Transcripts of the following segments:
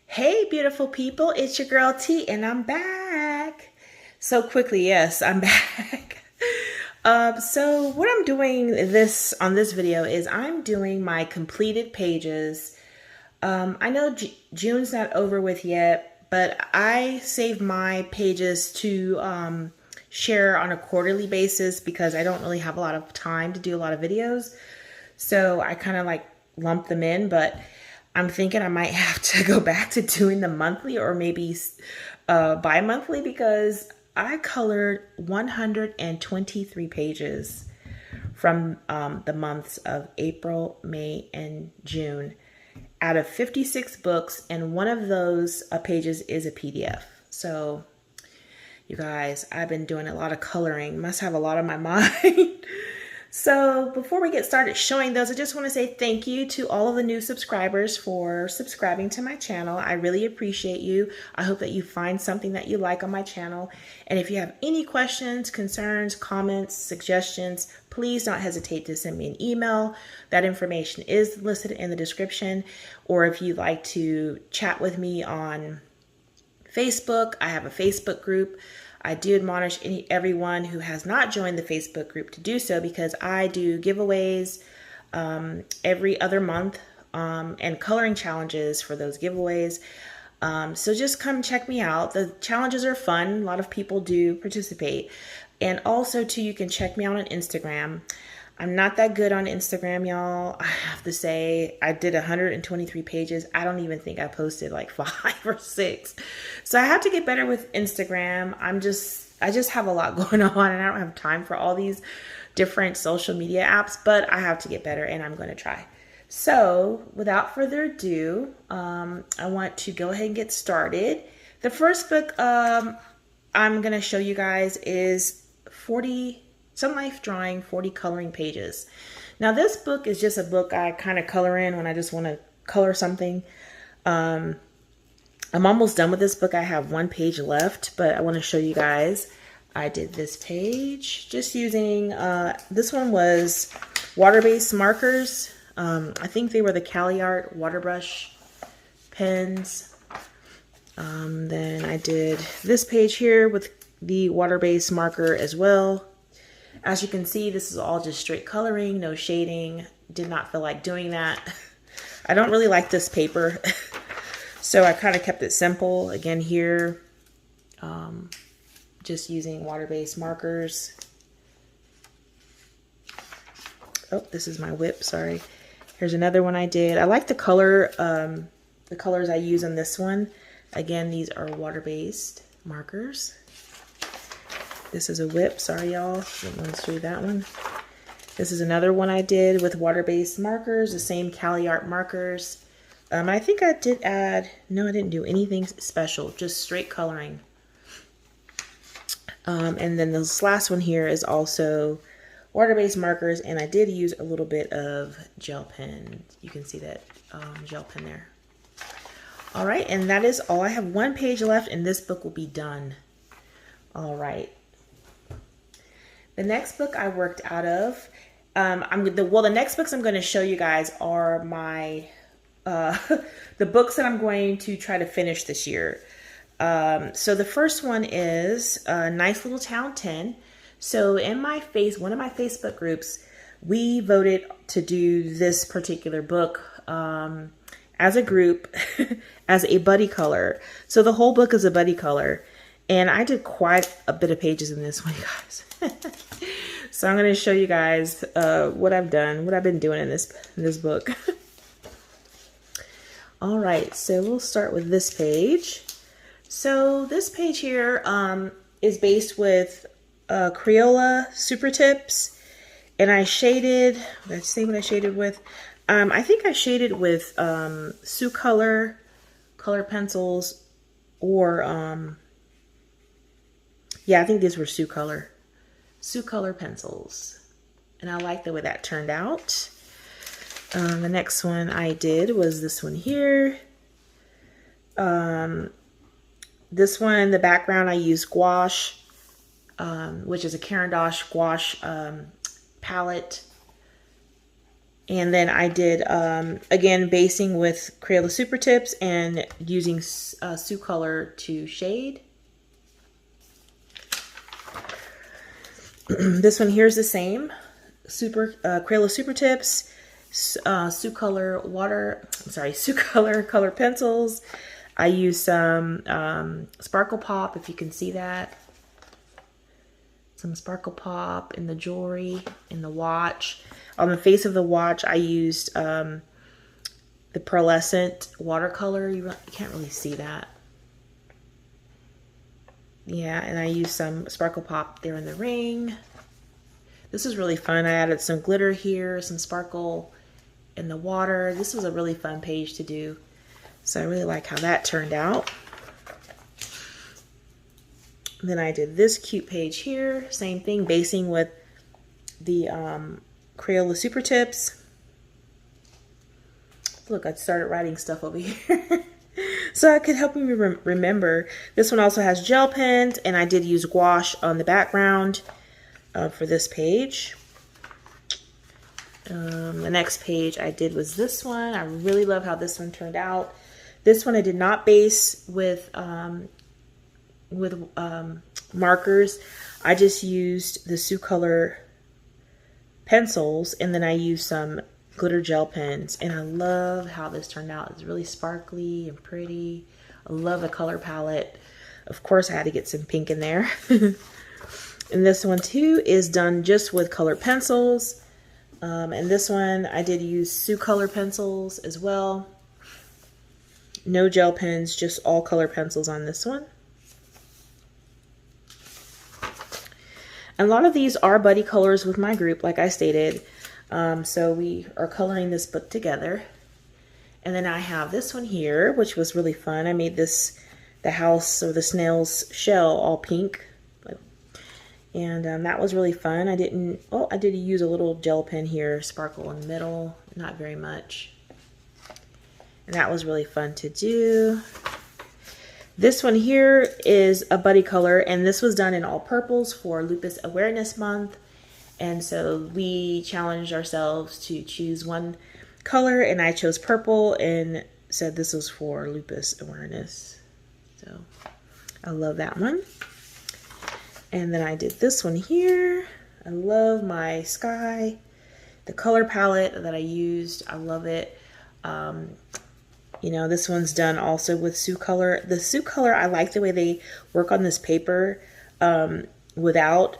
Hey, beautiful people, it's your girl T, and I'm back. So quickly, yes, I'm back. So what I'm doing on this video is I'm doing my completed pages. I know June's not over with yet, but I save my pages to share on a quarterly basis because I don't really have a lot of time to do a lot of videos. So I kind of like lump them in, but I'm thinking I might have to go back to doing the monthly or maybe bi-monthly because I colored 123 pages from the months of April, May, and June out of 56 books, and one of those pages is a PDF. So you guys, I've been doing a lot of coloring. Must have a lot on my mind. So before we get started showing those, I just want to say thank you to all of the new subscribers for subscribing to my channel. I really appreciate you. I hope that you find something that you like on my channel. And if you have any questions, concerns, comments, suggestions, please don't hesitate to send me an email. That information is listed in the description. Or if you'd like to chat with me on Facebook, I have a Facebook group. I do admonish everyone who has not joined the Facebook group to do so because I do giveaways every other month and coloring challenges for those giveaways. So just come check me out. The challenges are fun. A lot of people do participate. And also, too, you can check me out on Instagram. I'm not that good on Instagram, y'all. I have to say, I did 123 pages. I don't even think I posted like 5 or 6. So I have to get better with Instagram. I just have a lot going on and I don't have time for all these different social media apps, but I have to get better and I'm going to try. So without further ado, I want to go ahead and get started. The first book I'm going to show you guys is Some Life Drawing 40 Coloring Pages. Now this book is just a book I kind of color in when I just want to color something. I'm almost done with this book. I have one page left, but I want to show you guys. I did this page just using, this one was water-based markers. I think they were the Cali Art water brush pens. Then I did this page here with the water-based marker as well. As you can see, this is all just straight coloring, no shading. Did not feel like doing that. I don't really like this paper, so I kind of kept it simple. Again here, just using water-based markers. Oh, this is my whip, sorry. Here's another one I did. I like the colors I use on this one. Again, these are water-based markers. This is a whip. Sorry, y'all. Didn't want to show you that one. This is another one I did with water-based markers, the same Cali Art markers. I think I did add, no, I didn't do anything special, just straight coloring. And then this last one here is also water-based markers, and I did use a little bit of gel pen. You can see that gel pen there. All right, and that is all. I have one page left, and this book will be done. All right. The next book I worked out of, the next books I'm going to show you guys are my, the books that I'm going to try to finish this year. So the first one is Nice Little Town 10. So in one of my Facebook groups, we voted to do this particular book as a group, as a buddy color. So the whole book is a buddy color. And I did quite a bit of pages in this one, you guys. So I'm going to show you guys what I've done, what I've been doing in this book. All right, so we'll start with this page. So this page here is based with Crayola Super Tips, and I shaded. Let's see what I shaded with. I think I shaded with Sioux color pencils, or yeah, I think these were Sioux color pencils, and I like the way that turned out. The next one I did was this one here. This one, the background I used gouache, which is a Caran d'Ache gouache palette. And then I did, again, basing with Crayola Super Tips and using Sioux Color to shade. This one here is the same. Crayola Super Tips, Sioux Color Sioux Color color pencils. I use some Sparkle Pop, if you can see that. Some Sparkle Pop in the jewelry, in the watch. On the face of the watch, I used the pearlescent watercolor. You can't really see that. Yeah, and I used some Sparkle Pop there in the ring. This is really fun. I added some glitter here, some sparkle in the water. This was a really fun page to do. So I really like how that turned out. Then I did this cute page here. Same thing, basing with the Crayola Super Tips. Look, I started writing stuff over here. So I could help me remember. This one also has gel pens, and I did use gouache on the background for this page. The next page I did was this one. I really love how this one turned out. This one I did not base with markers. I just used the Sioux Color pencils, and then I used some glitter gel pens, and I love how this turned out. It's really sparkly and pretty. I love the color palette. Of course, I had to get some pink in there. And this one too is done just with colored pencils. And this one I did use Sioux Color pencils as well. No gel pens, just all color pencils on this one. And a lot of these are buddy colors with my group, like I stated. So we are coloring this book together. And then I have this one here, which was really fun. I made this, the house or the snail's shell, all pink. And that was really fun. I did use a little gel pen here, sparkle in the middle, not very much. And that was really fun to do. This one here is a buddy color, and this was done in all purples for Lupus Awareness Month. And so we challenged ourselves to choose one color, and I chose purple and said this was for lupus awareness. So I love that one. And then I did this one here. I love my sky, the color palette that I used. I love it. You know, this one's done also with Sioux Color. The Sioux Color, I like the way they work on this paper without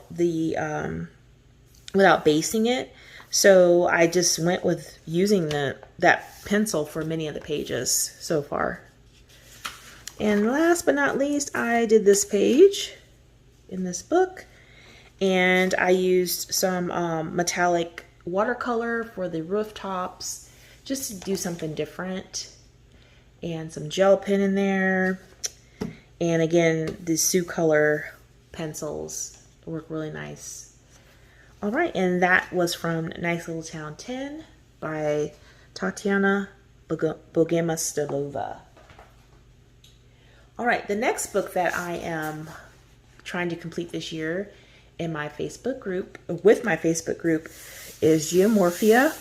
basing it. So I just went with using that pencil for many of the pages so far. And last but not least, I did this page in this book, and I used some metallic watercolor for the rooftops just to do something different, and some gel pen in there, and again the Sioux Color pencils work really nice. All right, and that was from Nice Little Town 10 by Tatiana Bogemastova. All right, the next book that I am trying to complete this year in my Facebook group, with my Facebook group, is Geomorphia.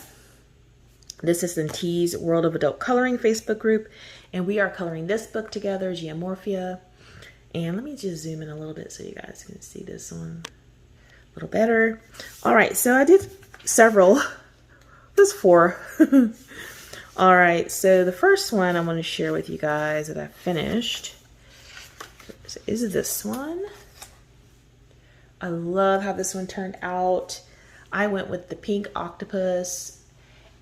This is in T's World of Adult Coloring Facebook group, and we are coloring this book together, Geomorphia. And let me just zoom in a little bit so you guys can see this one a little better. All right, so I did several. There's 4. All right, so the first one I'm going to share with you guys that I finished is this one. I love how this one turned out. I went with the pink octopus,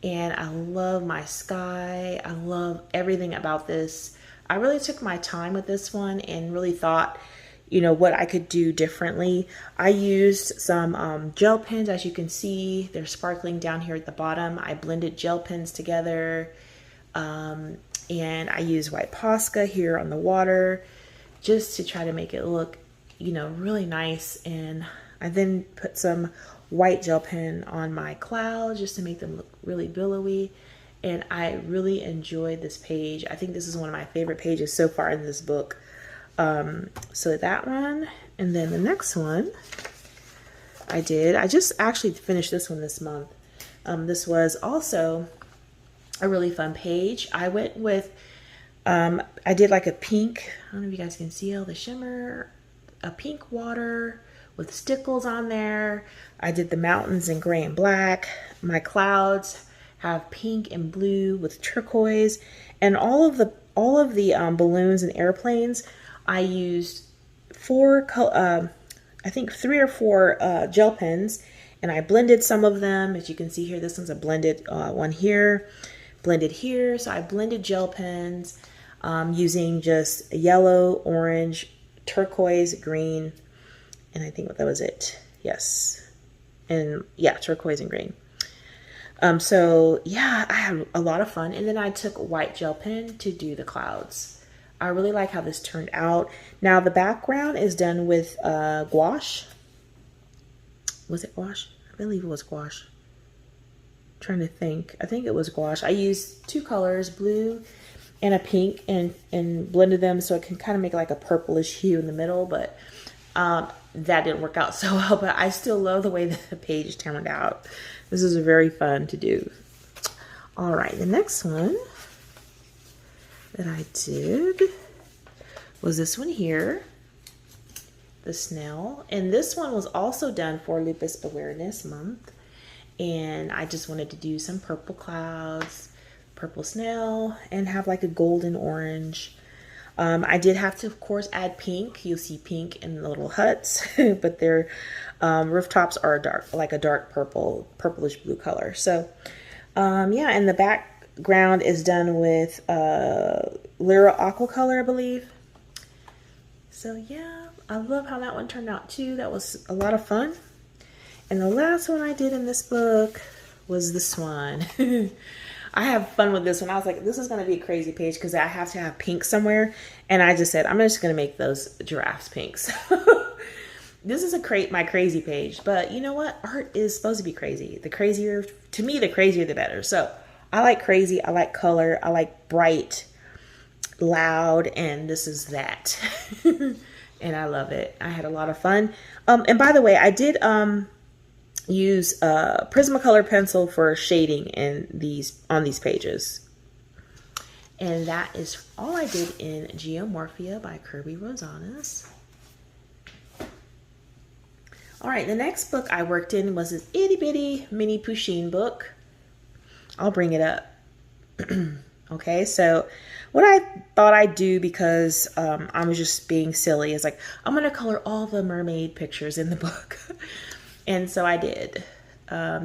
and I love my sky. I love everything about this. I really took my time with this one and really thought, you know, what I could do differently. I used some gel pens. As you can see, they're sparkling down here at the bottom. I blended gel pens together, and I used white Posca here on the water just to try to make it look, you know, really nice. And I then put some white gel pen on my clouds just to make them look really billowy. And I really enjoyed this page. I think this is one of my favorite pages so far in this book. So that one, and then the next one I just actually finished this one this month. This was also a really fun page. I went with, I did like a pink, I don't know if you guys can see all the shimmer, a pink water with stickles on there. I did the mountains in gray and black. My clouds have pink and blue with turquoise, and all of the balloons and airplanes. I used I think 3 or 4 gel pens, and I blended some of them. As you can see here, this one's a blended one here, blended here. So I blended gel pens using just yellow, orange, turquoise, green, and I think that was it. Yes. And yeah, turquoise and green. So yeah, I had a lot of fun. And then I took white gel pen to do the clouds. I really like how this turned out. Now the background is done with gouache. Was it gouache? I believe it was gouache. I'm trying to think. I think it was gouache. I used 2 colors, blue and a pink, and blended them so it can kind of make like a purplish hue in the middle, but that didn't work out so well, but I still love the way that the page turned out. This is very fun to do. All right, the next one that I did was this one here, the snail. And this one was also done for Lupus Awareness Month. And I just wanted to do some purple clouds, purple snail, and have like a golden orange. I did have to, of course, add pink. You'll see pink in the little huts, but their rooftops are dark, like a dark purple, purplish blue color. So yeah, and the background is done with Lyra Aqua color, I believe. So yeah, I love how that one turned out too. That was a lot of fun. And the last one I did in this book was this one. I have fun with this one. I was like, this is going to be a crazy page because I have to have pink somewhere. And I just said, I'm just going to make those giraffes pinks. This is my crazy page. But you know what? Art is supposed to be crazy. The crazier, to me, the crazier, the better. So I like crazy. I like color. I like bright, loud. And this is that. And I love it. I had a lot of fun. And by the way, I did use Prismacolor pencil for shading on these pages. And that is all I did in Geomorphia by Kirby Rosanas. All right, the next book I worked in was this itty bitty mini Pusheen book. I'll bring it up. Okay, so what I thought I'd do, because I was just being silly, is like, I'm gonna color all the mermaid pictures in the book. And so I did.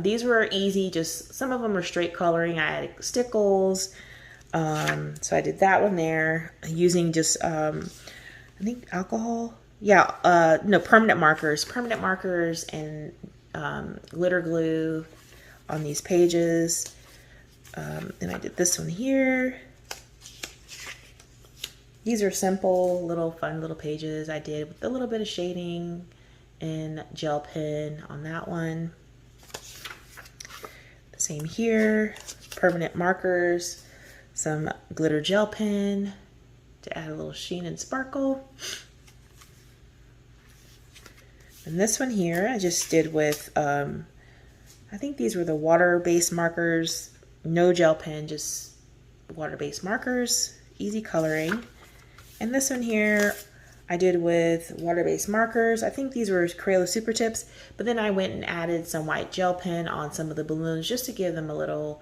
These were easy, just some of them were straight coloring. I had stickles. So I did that one there using just, I think alcohol. Yeah, no, permanent markers and glitter glue on these pages. And I did this one here. These are simple, little fun little pages I did with a little bit of shading and gel pen on that one. The same here, permanent markers, some glitter gel pen to add a little sheen and sparkle. And this one here I just did with, I think these were the water-based markers, no gel pen, just water-based markers, easy coloring. And this one here I did with water-based markers. I think these were Crayola Super Tips, but then I went and added some white gel pen on some of the balloons just to give them a little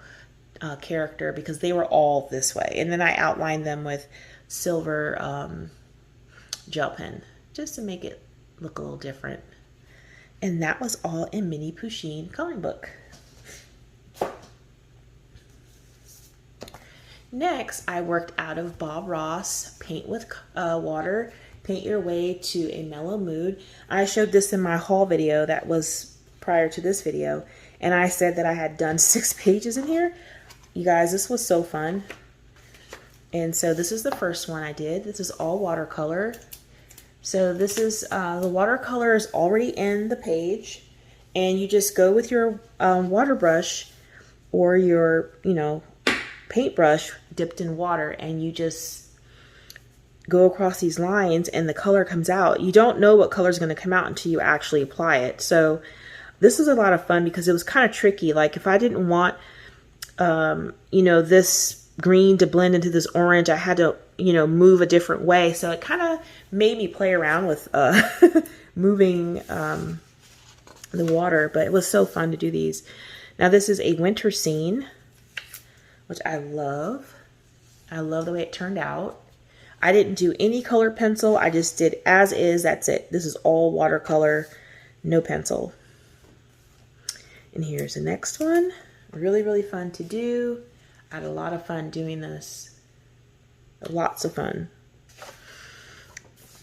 character, because they were all this way. And then I outlined them with silver gel pen just to make it look a little different. And that was all in Mini Pusheen coloring book. Next, I worked out of Bob Ross, Paint with Water, Paint Your Way to a Mellow Mood. I showed this in my haul video that was prior to this video, and I said that I had done 6 pages in here. You guys, this was so fun. And so this is the first one I did. This is all watercolor. So this is, the watercolor is already in the page, and you just go with your water brush or your, paintbrush dipped in water, and you just go across these lines and the color comes out. You don't know what color is going to come out until you actually apply it. So This was a lot of fun because it was kind of tricky. Like if I didn't want, you know, this green to blend into this orange, I had to, you know, move a different way. So it kind of made me play around with moving the water, but it was so fun to do these. Now this is a winter scene, which I love. I love the way it turned out. I didn't do any color pencil. I just did as is. That's it. This is all watercolor, no pencil. And here's the next one. Really, really fun to do. I had a lot of fun doing this. Lots of fun.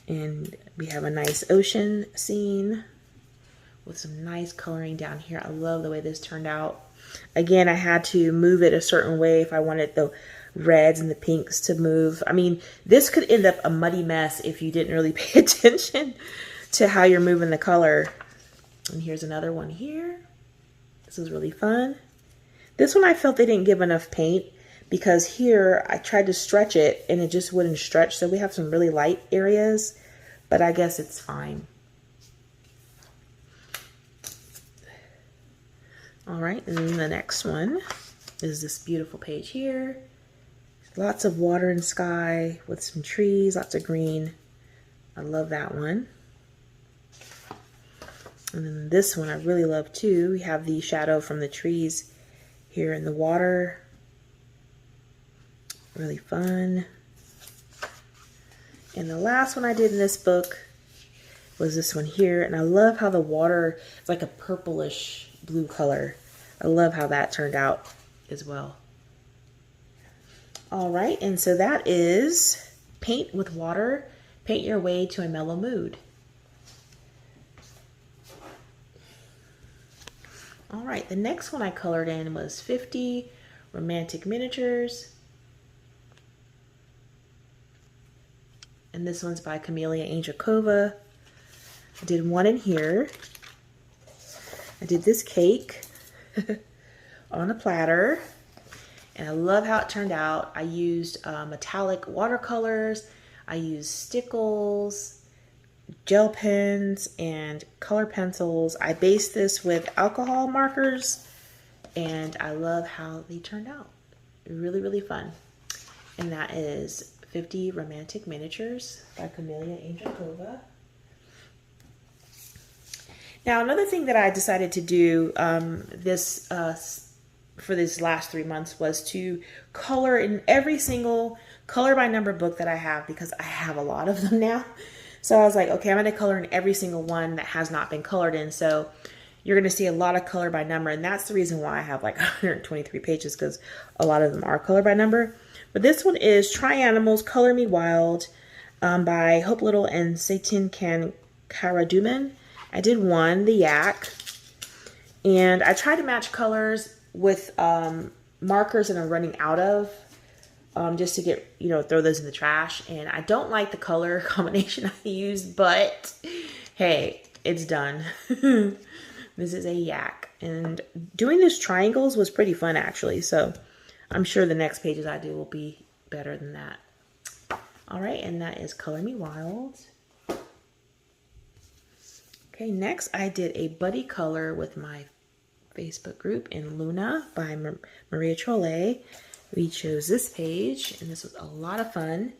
And we have a nice ocean scene with some nice coloring down here. I love the way this turned out. Again, I had to move it a certain way if I wanted the reds and the pinks to move. I mean, this could end up a muddy mess if you didn't really pay attention to how you're moving the color. And here's another one here. This was really fun. This one I felt they didn't give enough paint because here I tried to stretch it and it just wouldn't stretch. So we have some really light areas, but I guess it's fine. All right, and then the next one is this beautiful page here. Lots of water and sky with some trees, lots of green. I love that one. And then this one I really love too. We have the shadow from the trees here in the water. Really fun. And the last one I did in this book was this one here. And I love how the water is like a purplish blue color. I love how that turned out as well. All right, and so that is Paint with Water, Paint Your Way to a Mellow Mood. All right, the next one I colored in was 50 Romantic Miniatures. And this one's by Camelia Angelkova. I did one in here. I did this cake on a platter. And I love how it turned out. I used metallic watercolors. I used stickles, gel pens, and color pencils. I based this with alcohol markers. And I love how they turned out. Really, really fun. And that is 50 Romantic Miniatures by Camelia Angelkova. Now, another thing that I decided to do for these last 3 months was to color in every single color by number book that I have, because I have a lot of them now. So I was like, okay, I'm going to color in every single one that has not been colored in. So you're going to see a lot of color by number. And that's the reason why I have like 123 pages, because a lot of them are color by number. But this one is Try Animals, Color Me Wild by Hope Little and Satan Karaduman. I did one, the yak. And I tried to match colors with markers that I'm running out of, just to get, throw those in the trash. And I don't like the color combination I used, but hey, it's done. This is a yak. And doing these triangles was pretty fun, actually. So I'm sure the next pages I do will be better than that. All right, and that is Color Me Wild. Okay, next I did a buddy color with my Facebook group in Luna by Maria Trolle. We chose this page, and this was a lot of fun.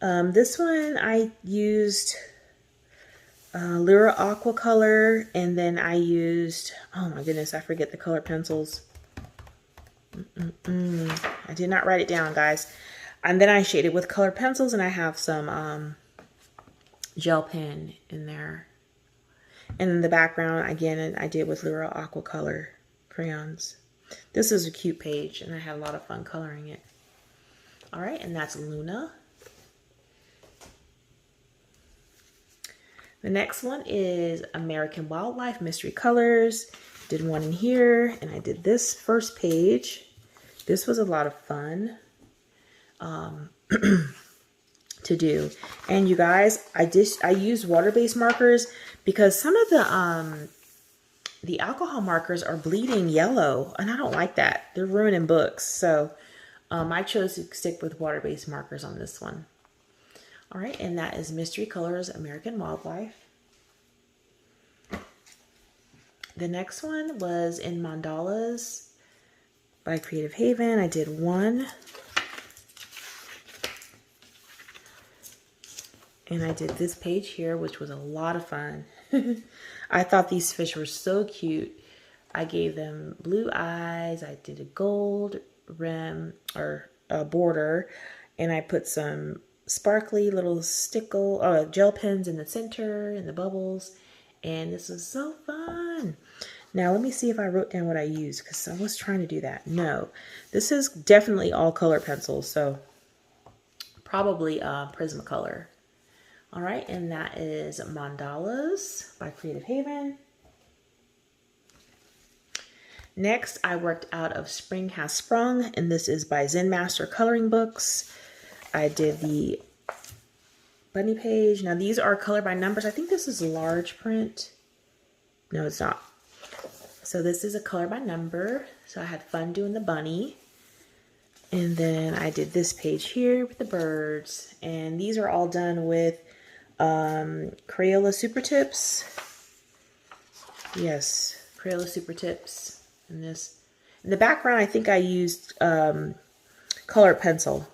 This one I used Lyra Aqua color, and then I used, oh my goodness, I forget the color pencils. I did not write it down, guys. And then I shaded with color pencils, and I have some gel pen in there. And in the background, again, I did with Lyra Aqua color crayons. This is a cute page, and I had a lot of fun coloring it. All right, and that's Luna. The next one is American Wildlife Mystery Colors. Did one in here, and I did this first page. This was a lot of fun to do. And you guys, I used water-based markers because some of the alcohol markers are bleeding yellow, and I don't like that. They're ruining books. So I chose to stick with water-based markers on this one. All right, and that is Mystery Colors American Wildlife. The next one was in Mandalas by Creative Haven. I did one. And I did this page here, which was a lot of fun. I thought these fish were so cute. I gave them blue eyes. I did a gold rim or a border. And I put some sparkly little gel pens in the center and the bubbles. And this was so fun. Now let me see if I wrote down what I used, because I was trying to do that. No, this is definitely all color pencils. So probably Prismacolor. All right, and that is Mandalas by Creative Haven. Next, I worked out of Spring Has Sprung, and this is by Zen Master Coloring Books. I did the bunny page. Now, these are color by numbers. I think this is large print. No, it's not. So this is a color by number. So I had fun doing the bunny. And then I did this page here with the birds. And these are all done with Crayola Super Tips. Yes, Crayola Super Tips. And this, in the background, I think I used colored pencil.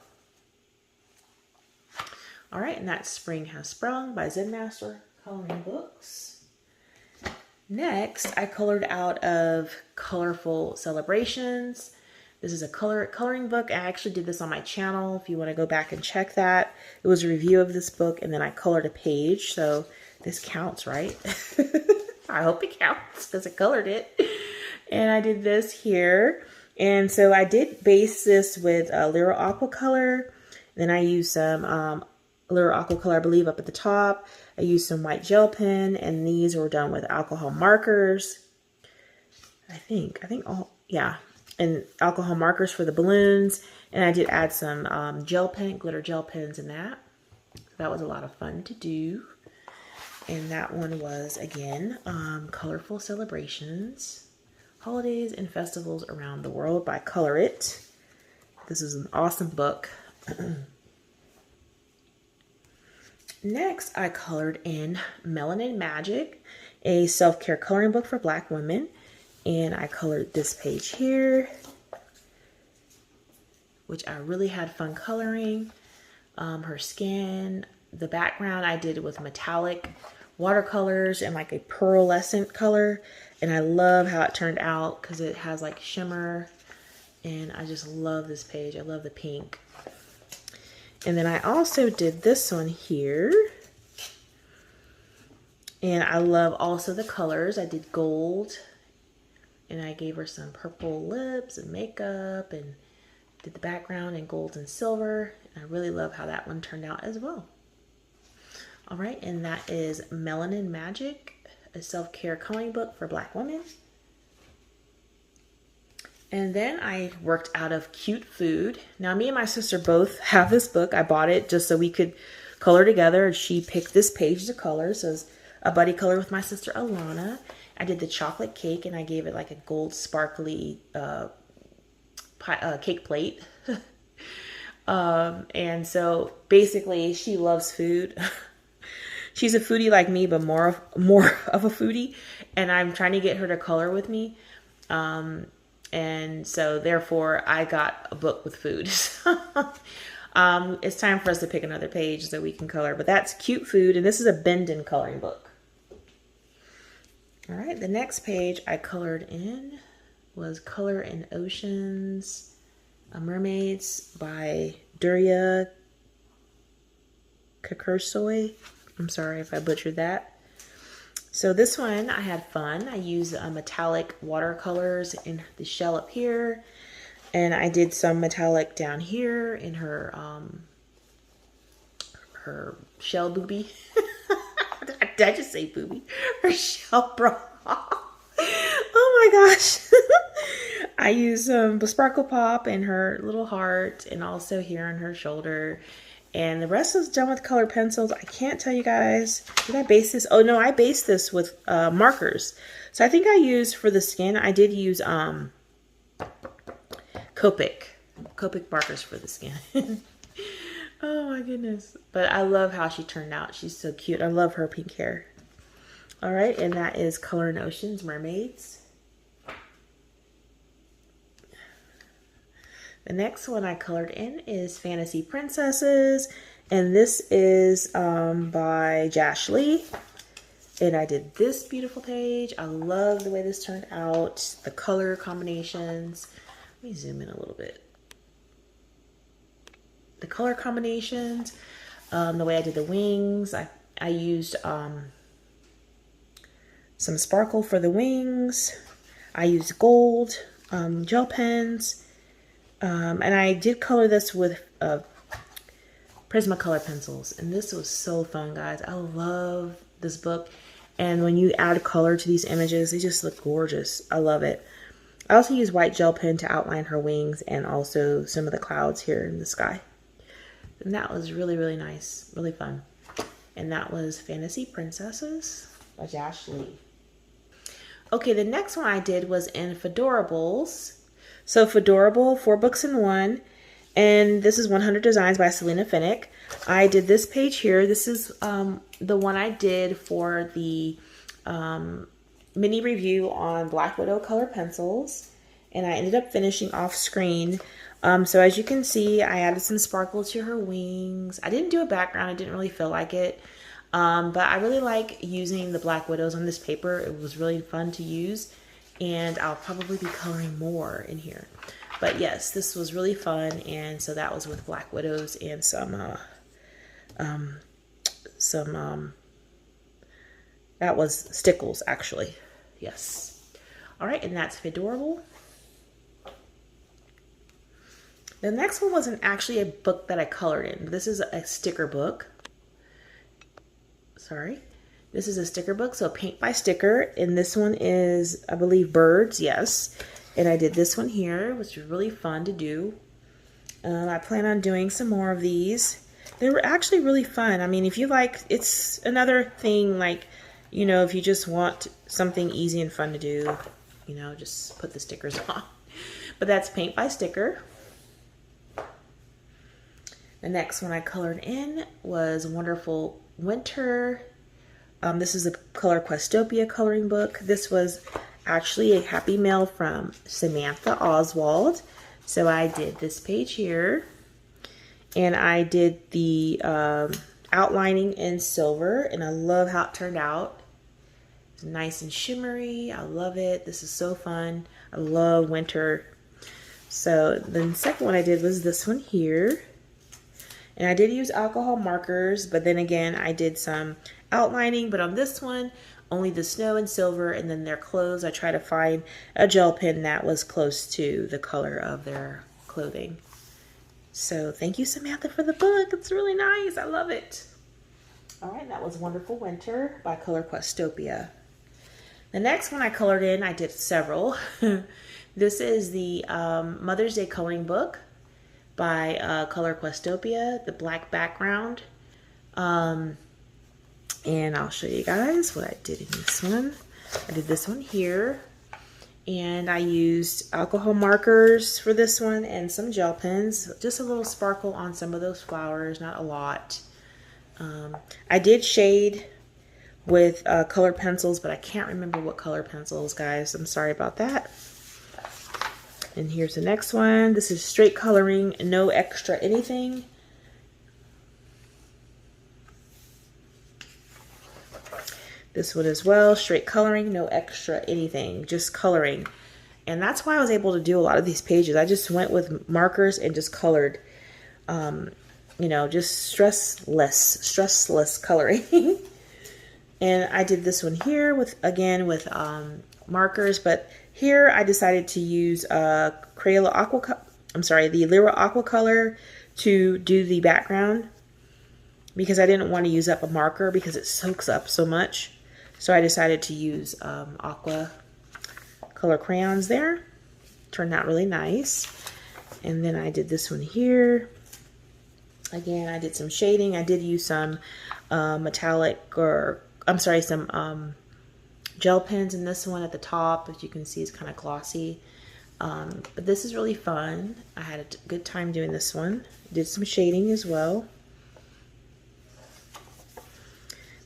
All right, and that's Spring Has Sprung by Zen Master Coloring Books. Next, I colored out of Colorful Celebrations. This is a coloring book. I actually did this on my channel if you want to go back and check that. It was a review of this book, and then I colored a page, so this counts, right? I hope it counts because I colored it. And I did this here. And so I did base this with Lyra Aquacolor. Then I used some Lyra Aquacolor, I believe, up at the top. I used some white gel pen, and these were done with alcohol markers. I think all, yeah. And alcohol markers for the balloons. And I did add some glitter gel pens in that. That was a lot of fun to do. And that one was, again, Colorful Celebrations, Holidays and Festivals Around the World by Color It. This is an awesome book. Next, I colored in Melanin Magic, a self-care coloring book for Black women. And I colored this page here, which I really had fun coloring. Her skin, the background I did with metallic watercolors and like a pearlescent color. And I love how it turned out because it has like shimmer. And I just love this page. I love the pink. And then I also did this one here. And I love also the colors. I did gold. And I gave her some purple lips and makeup and did the background in gold and silver. And I really love how that one turned out as well. All right, and that is Melanin Magic, a self-care coloring book for Black women. And then I worked out of Cute Food. Now, me and my sister both have this book. I bought it just so we could color together. And she picked this page to color. So it's a buddy color with my sister, Alana. I did the chocolate cake, and I gave it like a gold sparkly cake plate. And so basically she loves food. She's a foodie like me, but more of a foodie. And I'm trying to get her to color with me. And so therefore I got a book with food. It's time for us to pick another page so we can color. But that's Cute Food, and this is a Bendon coloring book. All right, the next page I colored in was Color in Oceans, Mermaids by Durya Kakursoy. I'm sorry if I butchered that. So this one, I had fun. I used metallic watercolors in the shell up here. And I did some metallic down here in her shell booby. Did I just say booby? Her shell bra. Oh my gosh. I used Sparkle Pop in her little heart and also here on her shoulder. And the rest was done with colored pencils. I can't tell you guys. Did I base this? Oh no, I based this with markers. So I think I used for the skin, I did use Copic markers for the skin. Oh my goodness. But I love how she turned out. She's so cute. I love her pink hair. All right, and that is Color in Oceans, Mermaids. The next one I colored in is Fantasy Princesses, and this is by Jash Lee. And I did this beautiful page. I love the way this turned out, the color combinations. Let me zoom in a little bit. The color combinations, the way I did the wings. I used some sparkle for the wings. I used gold gel pens. And I did color this with Prismacolor pencils. And this was so fun, guys. I love this book. And when you add color to these images, they just look gorgeous. I love it. I also used white gel pen to outline her wings and also some of the clouds here in the sky. And that was really, really nice. Really fun. And that was Fantasy Princesses by Jash Lee. Okay, the next one I did was in Fedorables. So Fedorable, 4 books in 1. And this is 100 Designs by Selena Fenech. I did this page here. This is the one I did for the mini review on Black Widow color pencils. And I ended up finishing off screen. So as you can see, I added some sparkle to her wings. I didn't do a background. I didn't really feel like it. But I really like using the Black Widows on this paper. It was really fun to use. And I'll probably be coloring more in here. But yes, this was really fun, and so that was with Black Widows and some that was stickles, actually. Yes. All right, and that's Fedorable. The next one wasn't actually a book that I colored in. This is a sticker book. Sorry. This is a sticker book, so paint by sticker, and this one is, I believe, birds, yes. And I did this one here, which was really fun to do. I plan on doing some more of these. They were actually really fun. I mean, if you like, it's another thing like, you know, if you just want something easy and fun to do, you know, just put the stickers on. But that's paint by sticker. The next one I colored in was Wonderful Winter. This is a color Questopia coloring book. This was actually a happy mail from Samantha Oswald. So I did this page here, and I did the outlining in silver, and I love how it turned out. It's nice and shimmery. I love it. This is so fun. I love winter. So the second one I did was this one here, and I did use alcohol markers, but then again I did some outlining, but on this one only the snow and silver, and then their clothes. I try to find a gel pen that was close to the color of their clothing. So thank you, Samantha, for the book. It's really nice. I love it. All right, that was Wonderful Winter by Color Questopia. The next one I colored in, I did several. This is the Mother's Day coloring book by Color Questopia, the black background. And I'll show you guys what I did in this one. I did this one here, and I used alcohol markers for this one and some gel pens, just a little sparkle on some of those flowers, not a lot. I did shade with color pencils, but I can't remember what color pencils, guys. I'm sorry about that. And here's the next one. This is straight coloring, no extra anything. This one as well, straight coloring, no extra anything, just coloring. And that's why I was able to do a lot of these pages. I just went with markers and just colored, you know, just stressless coloring. And I did this one here with, again, with markers, but here I decided to use Crayola Aqua, the Lyra Aqua Color to do the background, because I didn't want to use up a marker because it soaks up so much. So I decided to use aqua color crayons there. Turned out really nice. And then I did this one here. Again, I did some shading. I did use some metallic, or I'm sorry, some gel pens in this one at the top. As you can see, it's kind of glossy. But this is really fun. I had a good time doing this one. Did some shading as well.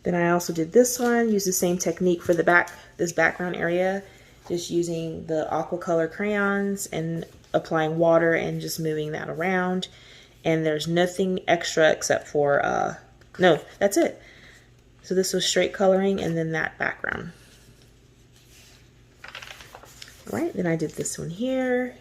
Then I also did this one, used the same technique for this background area, just using the aqua color crayons and applying water and just moving that around. And there's nothing extra except for, no, that's it. So this was straight coloring and then that background. All right, then I did this one here.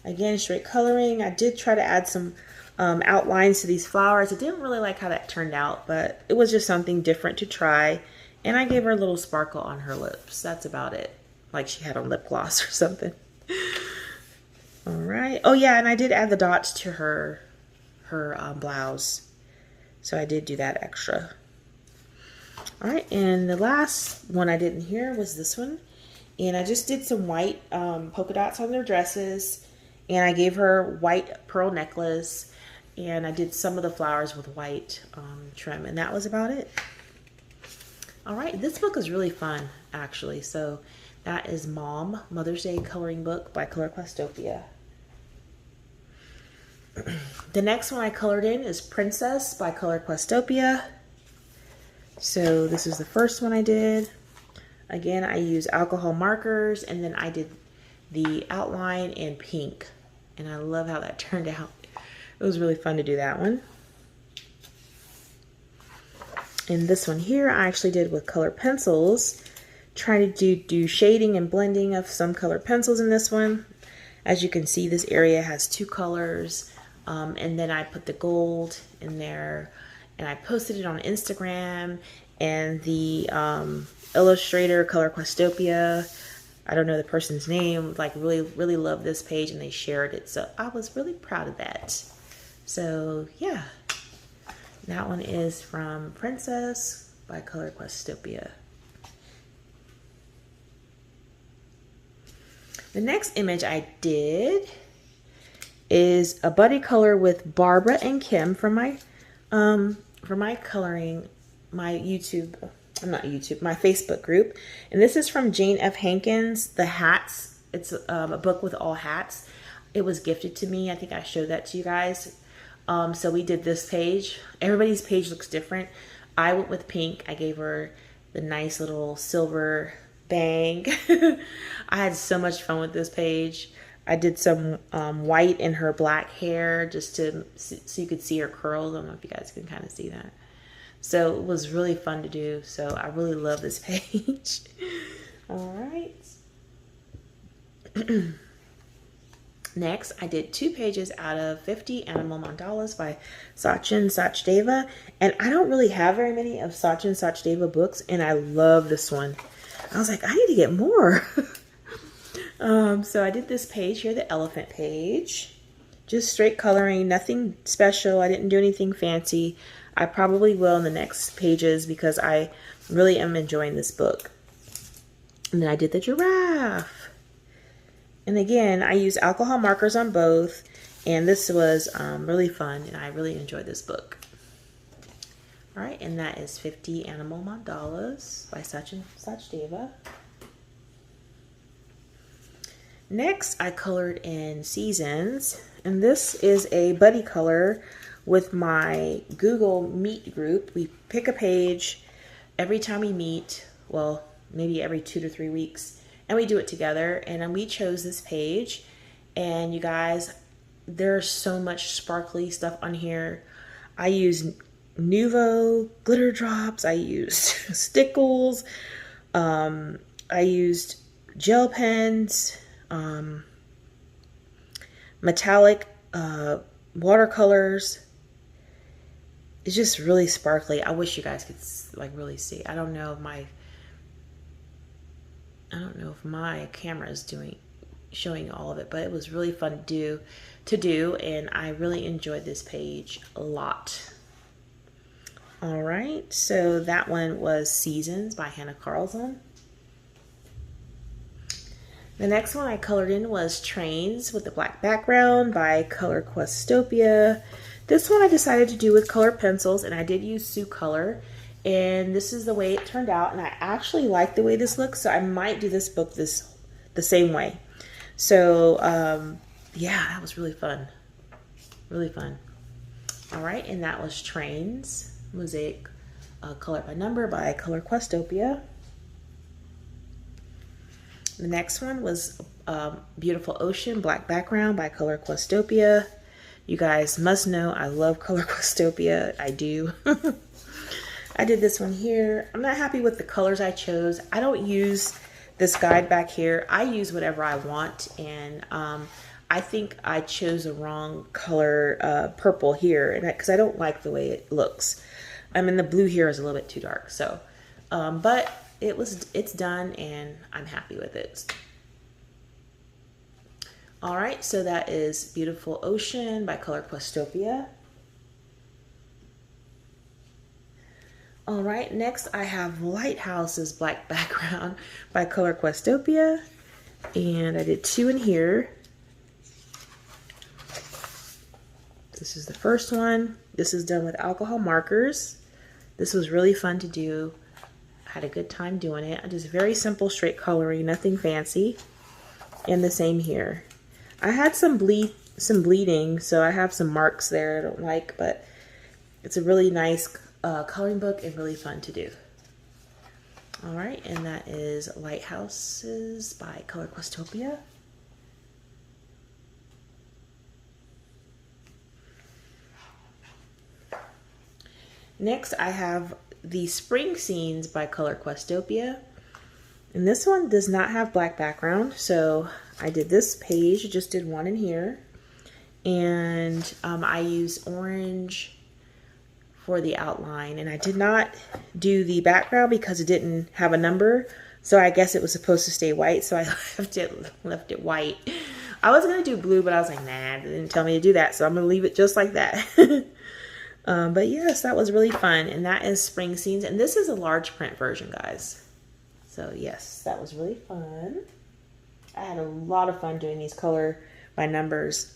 Again, straight coloring. I did try to add some outlines to these flowers. I didn't really like how that turned out, but it was just something different to try. And I gave her a little sparkle on her lips. That's about it. Like she had on lip gloss or something. All right. Oh yeah, and I did add the dots to her blouse. So I did do that extra. All right, and the last one I did in here was this one. And I just did some white polka dots on their dresses. And I gave her white pearl necklace. And I did some of the flowers with white trim. And that was about it. All right, this book is really fun, actually. So that is Mom, Mother's Day Coloring Book by Questopia. The next one I colored in is Princess by Questopia. So this is the first one I did. Again, I used alcohol markers, and then I did the outline in pink. And I love how that turned out. It was really fun to do that one. And this one here, I actually did with colored pencils. Trying to do shading and blending of some colored pencils in this one. As you can see, this area has two colors. And then I put the gold in there. And I posted it on Instagram. And the illustrator, Questopia, I don't know the person's name, like really loved this page and they shared it. So I was really proud of that. So yeah, that one is from Princess by Questopia. The next image I did is a buddy color with Barbara and Kim from my coloring, my my Facebook group. And this is from Jane F. Hankins, The Hats. It's a book with all hats. It was gifted to me. I think I showed that to you guys. So we did this page. Everybody's page looks different. I went with pink. I gave her the nice little silver bang. I had so much fun with this page. I did some white in her black hair just so you could see her curls. I don't know if you guys can kind of see that. So it was really fun to do. So I really love this page. All right. Next, I did 2 pages out of 50 Animal Mandalas by Sachin Sachdeva. And I don't really have very many of Sachin Sachdeva books. And I love this one. I was like, I need to get more. So I did this page here, the elephant page. Just straight coloring, nothing special. I didn't do anything fancy. I probably will in the next pages because I really am enjoying this book. And then I did the giraffe. And again, I used alcohol markers on both. And this was really fun. And I really enjoyed this book. All right. And that is 50 Animal Mandalas by Sachin Sachdeva. Next, I colored in Seasons. And this is a buddy color with my Google Meet group. We pick a page every time we meet, well, maybe every 2 to 3 weeks, and we do it together. And we chose this page, and you guys, there's so much sparkly stuff on here. I used Nuvo glitter drops, I used stickles, I used gel pens, metallic watercolors. It's just really sparkly. I wish you guys could like really see. I don't know if my camera is showing all of it, but it was really fun to do, and I really enjoyed this page a lot. All right, so that one was Seasons by Hannah Carlson. The next one I colored in was Trains with the black background by Questopia. This one I decided to do with colored pencils, and I did use Sioux color. And this is the way it turned out, and I actually like the way this looks, so I might do this book the same way. So yeah, that was really fun. Really fun. All right, and that was Trains, Mosaic Color by Number by Color Questopia. The next one was Beautiful Ocean, Black Background by Color Questopia. You guys must know I love Color Questopia. I do. I did this one here. I'm not happy with the colors I chose. I don't use this guide back here. I use whatever I want, and I think I chose the wrong color purple here, and because I don't like the way it looks. I mean, the blue here is a little bit too dark. So, but it's done, and I'm happy with it. All right, so that is Beautiful Ocean by Color Questopia. All right, next I have Lighthouses, Black Background by Color Questopia. And I did 2 in here. This is the first one. This is done with alcohol markers. This was really fun to do. I had a good time doing it. Just very simple, straight coloring, nothing fancy. And the same here. I had some bleeding, so I have some marks there I don't like, but it's a really nice coloring book and really fun to do. All right, and that is Lighthouses by Color Questopia. Next, I have the Spring Scenes by Color Questopia. And this one does not have black background, so I did this page, just did 1 in here. And I used orange for the outline, and I did not do the background because it didn't have a number, so I guess it was supposed to stay white, so I left it white. I was going to do blue, but I was like, nah, they didn't tell me to do that, so I'm going to leave it just like that. But yes, that was really fun, and that is Spring Scenes, and this is a large print version, guys. So yes, that was really fun. I had a lot of fun doing these color by numbers.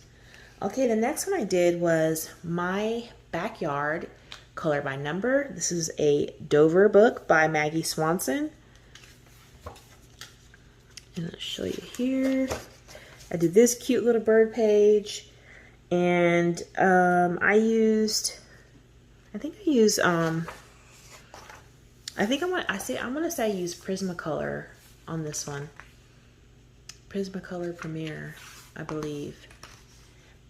Okay, the next one I did was My Backyard, Color by Number. This is a Dover book by Maggie Swanson. And I'll show you here. I did this cute little bird page, and I'm gonna say I used Prismacolor on this one. Prismacolor Premier, I believe.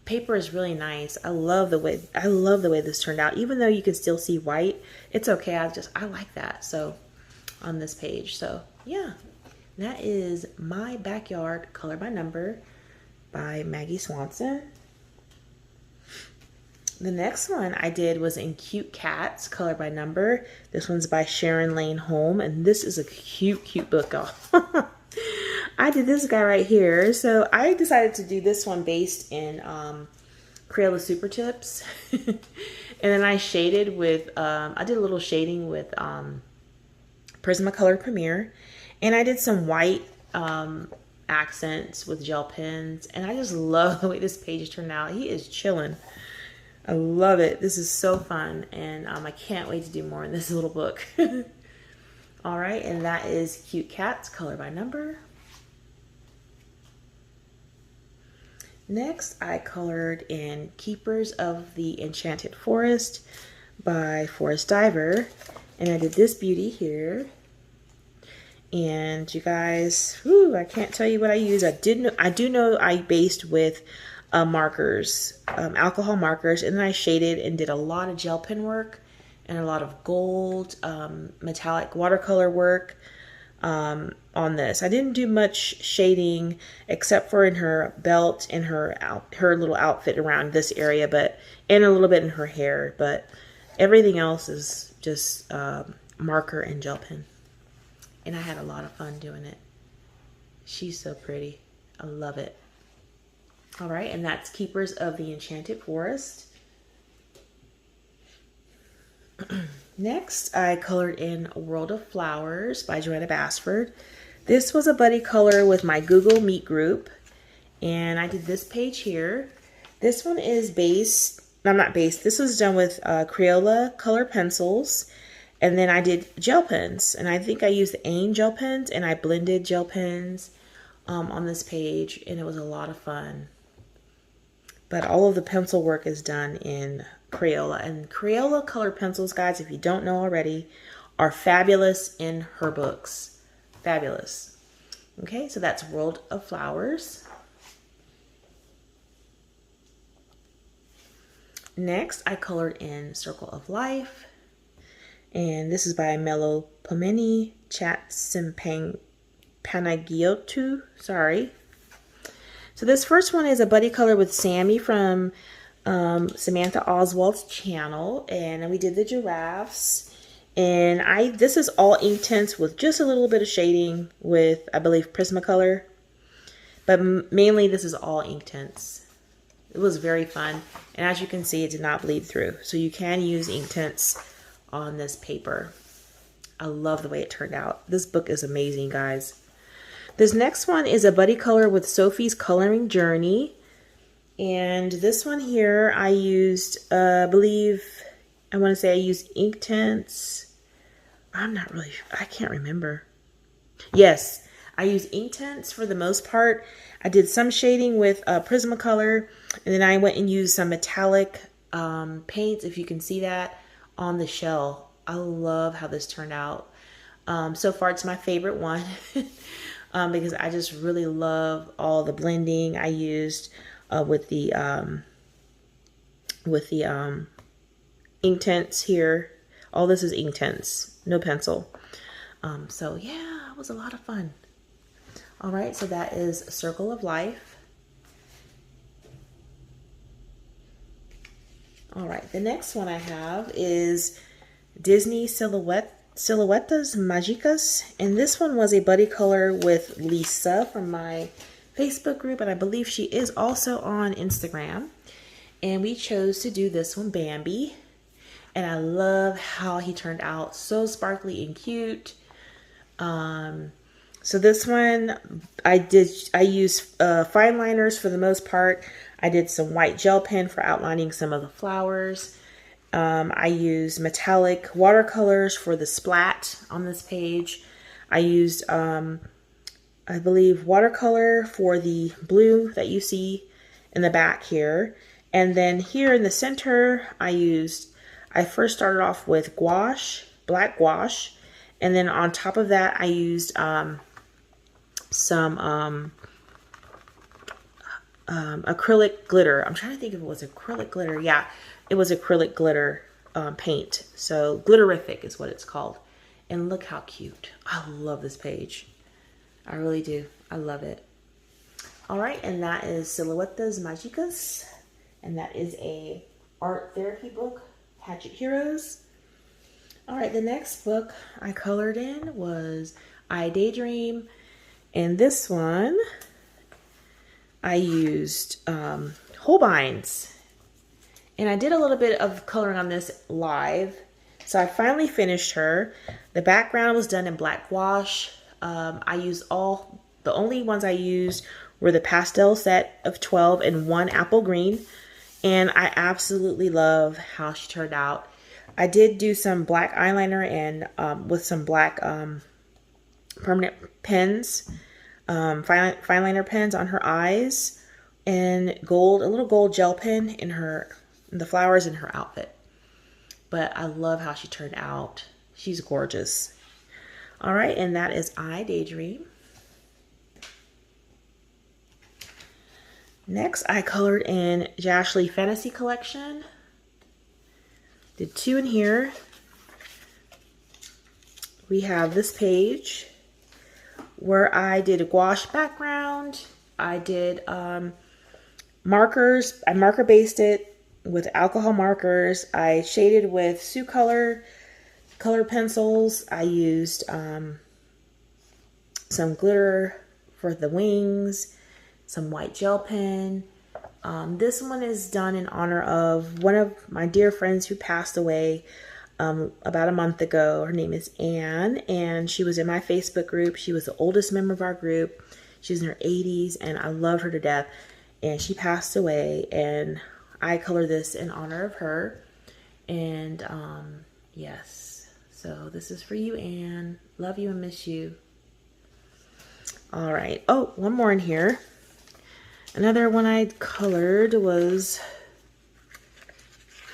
Paper is really nice. I love the way this turned out. Even though you can still see white, it's okay. I like that. So on this page. So yeah, that is My Backyard, Color by Number by Maggie Swanson. The next one I did was in Cute Cats, Color by Number. This one's by Sharon Lane Holm, and this is a cute book, y'all. I did this guy right here. So I decided to do this one based in Crayola Super Tips. And then I shaded with, I did a little shading with Prismacolor Premier. And I did some white accents with gel pens. And I just love the way this page turned out. He is chilling. I love it. This is so fun. And I can't wait to do more in this little book. All right, and that is Cute Cats, Color by Number. Next, I colored in Keepers of the Enchanted Forest by Forest Diver. And I did this beauty here. And you guys, I can't tell you what I used. I do know I based with markers, alcohol markers, and then I shaded and did a lot of gel pen work and a lot of gold, metallic watercolor work on this. I didn't do much shading except for in her belt and her little outfit around this area, and a little bit in her hair, but everything else is just marker and gel pen. And I had a lot of fun doing it. She's so pretty. I love it. All right, and that's Keepers of the Enchanted Forest. Next, I colored in World of Flowers by Joanna Basford. This was a buddy color with my Google Meet group, and I did this page here. This one is this was done with Crayola color pencils, and then I did gel pens, and I think I used the AIM gel pens, and I blended gel pens on this page, and it was a lot of fun. But all of the pencil work is done in Crayola. And Crayola color pencils, guys, if you don't know already, are fabulous in her books. Fabulous. Okay, so that's World of Flowers. Next, I colored in Circle of Life. And this is by Melopomene Chatzimpang Panagiotou. Sorry. So this first one is a buddy color with Sammy from Samantha Oswald's channel. And we did the giraffes. And this is all Inktense with just a little bit of shading with, I believe, Prismacolor. But mainly this is all Inktense. It was very fun. And as you can see, it did not bleed through. So you can use Inktense on this paper. I love the way it turned out. This book is amazing, guys. This next one is a buddy color with Sophie's Coloring Journey. And this one here, I used, I want to say I used Inktense. I'm not really sure. I can't remember. Yes, I used Inktense for the most part. I did some shading with Prismacolor. And then I went and used some metallic paints, if you can see that, on the shell. I love how this turned out. So far, it's my favorite one. Because I just really love all the blending I used with the Inktense here. All this is Inktense, no pencil. So yeah, it was a lot of fun. All right, so that is Circle of Life. All right, the next one I have is Disney Silhouettes Magicas, and this one was a buddy color with Lisa from my Facebook group, and I believe she is also on Instagram. And we chose to do this one, Bambi, and I love how he turned out, so sparkly and cute. So this one I used fine liners for the most part. I did some white gel pen for outlining some of the flowers. I used metallic watercolors for the splat on this page. I used, I believe, watercolor for the blue that you see in the back here. And then here in the center, I first started off with gouache, black gouache. And then on top of that, I used some acrylic glitter. I'm trying to think if it was acrylic glitter. Yeah. It was acrylic glitter paint. So glitterific is what it's called. And look how cute. I love this page. I really do. I love it. All right. And that is Silhouettes Magicas. And that is a art therapy book, Hatchet Heroes. All right. The next book I colored in was I Daydream. And this one I used Holbein's. And I did a little bit of coloring on this live. So I finally finished her. The background was done in black gouache. I used the only ones I used were the pastel set of 12 and one apple green. And I absolutely love how she turned out. I did do some black eyeliner and with some black permanent pens, fine liner pens on her eyes, and a little gold gel pen in the flowers in her outfit. But I love how she turned out. She's gorgeous. All right, and that is I Daydream. Next, I colored in Jashley Fantasy Collection. Did two in here. We have this page where I did a gouache background. I did markers. I marker based it with alcohol markers. I shaded with Sioux color pencils. I used some glitter for the wings, some white gel pen. This one is done in honor of one of my dear friends who passed away about a month ago. Her name is Anne, and she was in my Facebook group. She was the oldest member of our group. She was in her 80s, and I love her to death. And she passed away, and I color this in honor of her. And yes, so this is for you, Anne. Love you and miss you. All right. Oh, one more in here. Another one I colored was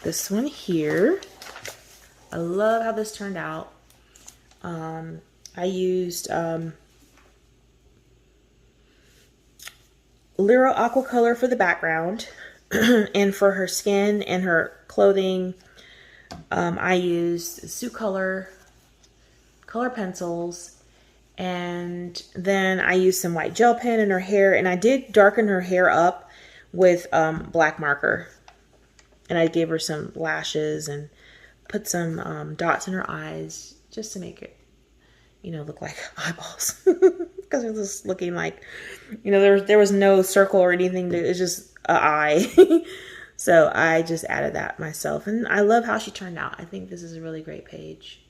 this one here. I love how this turned out. I used Lyra Aqua Color for the background. And for her skin and her clothing, I used Sue Color pencils. And then I used some white gel pen in her hair. And I did darken her hair up with black marker. And I gave her some lashes and put some dots in her eyes just to make it, you know, look like eyeballs. Because it was looking like, you know, there was no circle or anything. It was just an eye. So I just added that myself. And I love how she turned out. I think this is a really great page.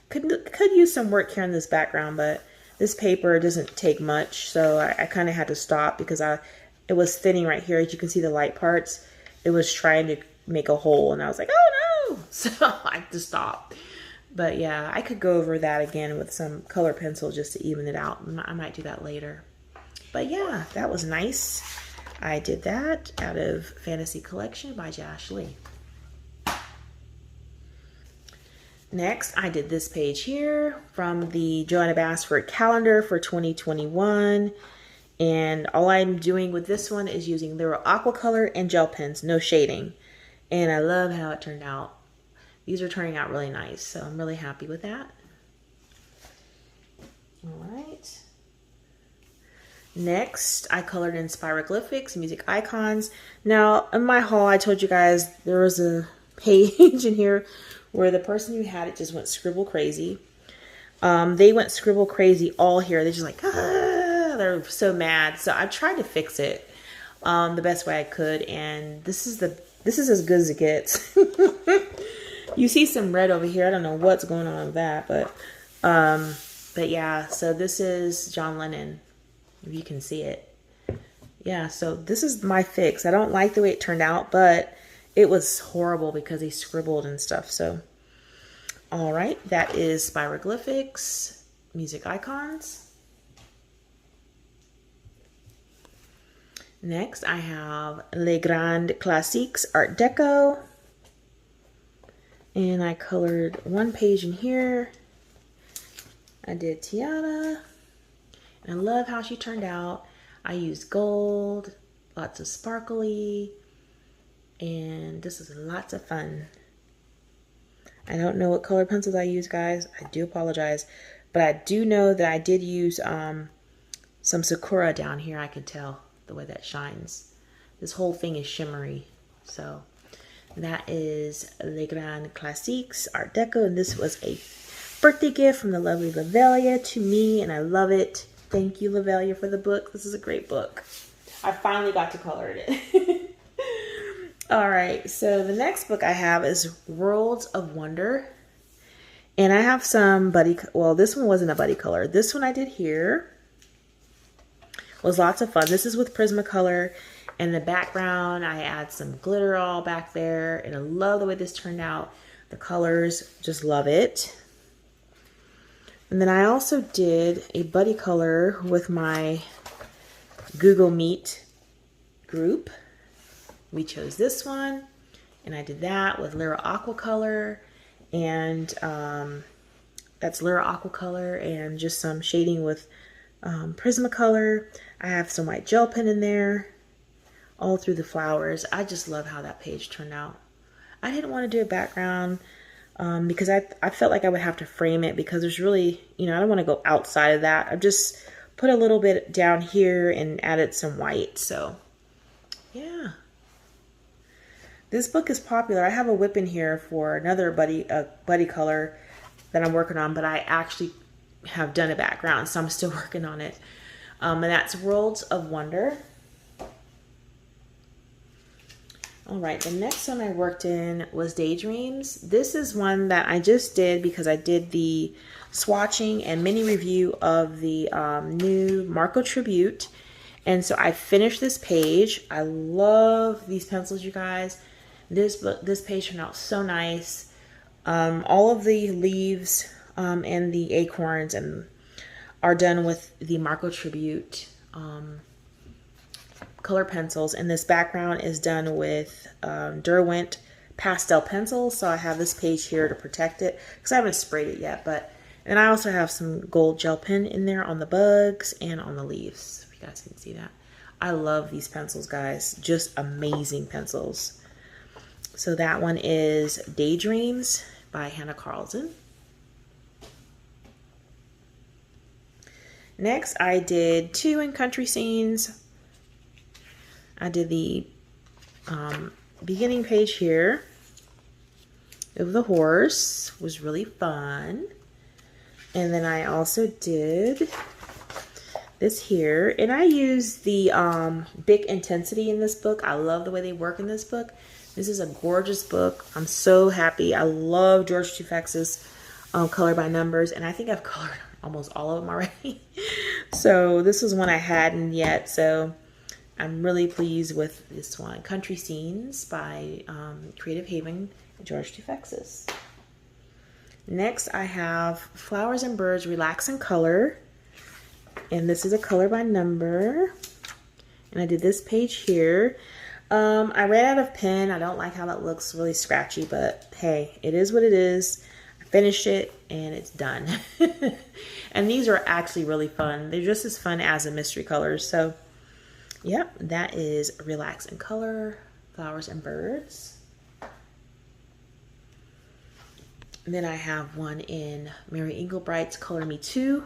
Could use some work here in this background, but this paper doesn't take much. So I kind of had to stop because it was thinning right here. As you can see the light parts, it was trying to make a hole. And I was like, oh no. So I had to stop. But yeah, I could go over that again with some color pencil just to even it out. I might do that later. But yeah, that was nice. I did that out of Fantasy Collection by Josh Lee. Next, I did this page here from the Joanna Basford calendar for 2021. And all I'm doing with this one is using Lyra Aqua Color and gel pens, no shading. And I love how it turned out. These are turning out really nice, so I'm really happy with that. All right. Next, I colored in Spiroglyphics, music icons. Now, in my haul, I told you guys there was a page in here where the person who had it just went scribble crazy. They went scribble crazy all here. They're just like, ah, they're so mad. So I tried to fix it the best way I could, and this is as good as it gets. You see some red over here. I don't know what's going on with that, but yeah, so this is John Lennon, if you can see it. Yeah, so this is my fix. I don't like the way it turned out, but it was horrible because he scribbled and stuff. So, all right, that is Spiroglyphics, music icons. Next, I have Les Grands Classiques Art Deco. And I colored one page in here. I did Tiana. And I love how she turned out. I used gold, lots of sparkly, and this is lots of fun. I don't know what color pencils I use, guys. I do apologize. But I do know that I did use some Sakura down here. I can tell the way that shines. This whole thing is shimmery. So that is Les Grands Classiques Art Deco, and this was a birthday gift from the lovely Lovella to me, and I love it. Thank you, Lovella, for the book. This is a great book. I finally got to color it. All right, so the next book I have is Worlds of Wonder, and I have some well, this one wasn't a buddy color. This one I did here was lots of fun. This is with Prismacolor. In the background, I add some glitter all back there, and I love the way this turned out. The colors, just love it. And then I also did a buddy color with my Google Meet group. We chose this one, and I did that with Lyra Aqua Color, and that's Lyra Aqua Color, and just some shading with Prismacolor. I have some white gel pen in there, all through the flowers. I just love how that page turned out. I didn't want to do a background because I felt like I would have to frame it because there's really, you know, I don't want to go outside of that. I've just put a little bit down here and added some white. So yeah, this book is popular. I have a whip in here for another buddy color that I'm working on, but I actually have done a background, so I'm still working on it. And that's Worlds of Wonder. All right, the next one I worked in was Daydreams. This is one that I just did because I did the swatching and mini review of the new Marco Tribute. And so I finished this page. I love these pencils, you guys. This page turned out so nice. All of the leaves and the acorns are done with the Marco Tribute color pencils, and this background is done with Derwent pastel pencils. So I have this page here to protect it because I haven't sprayed it yet. And I also have some gold gel pen in there on the bugs and on the leaves. If you guys can see that. I love these pencils, guys. Just amazing pencils. So that one is Daydreams by Hannah Carlson. Next, I did 2 in country scenes. I did the beginning page here of the horse. It was really fun. And then I also did this here. And I used the Bic Intensity in this book. I love the way they work in this book. This is a gorgeous book. I'm so happy. I love George Tufex's color by numbers. And I think I've colored almost all of them already. So this was one I hadn't yet. So I'm really pleased with this one. Country Scenes by Creative Haven, George Tufex's. Next, I have Flowers and Birds, Relax and Color. And this is a color by number. And I did this page here. I ran out of pen. I don't like how that looks, really scratchy, but hey, it is what it is. I finished it and it's done. And these are actually really fun. They're just as fun as the mystery colors. So, yep, that is Relax and Color, Flowers and Birds. And then I have one in Mary Englebright's Color Me Too.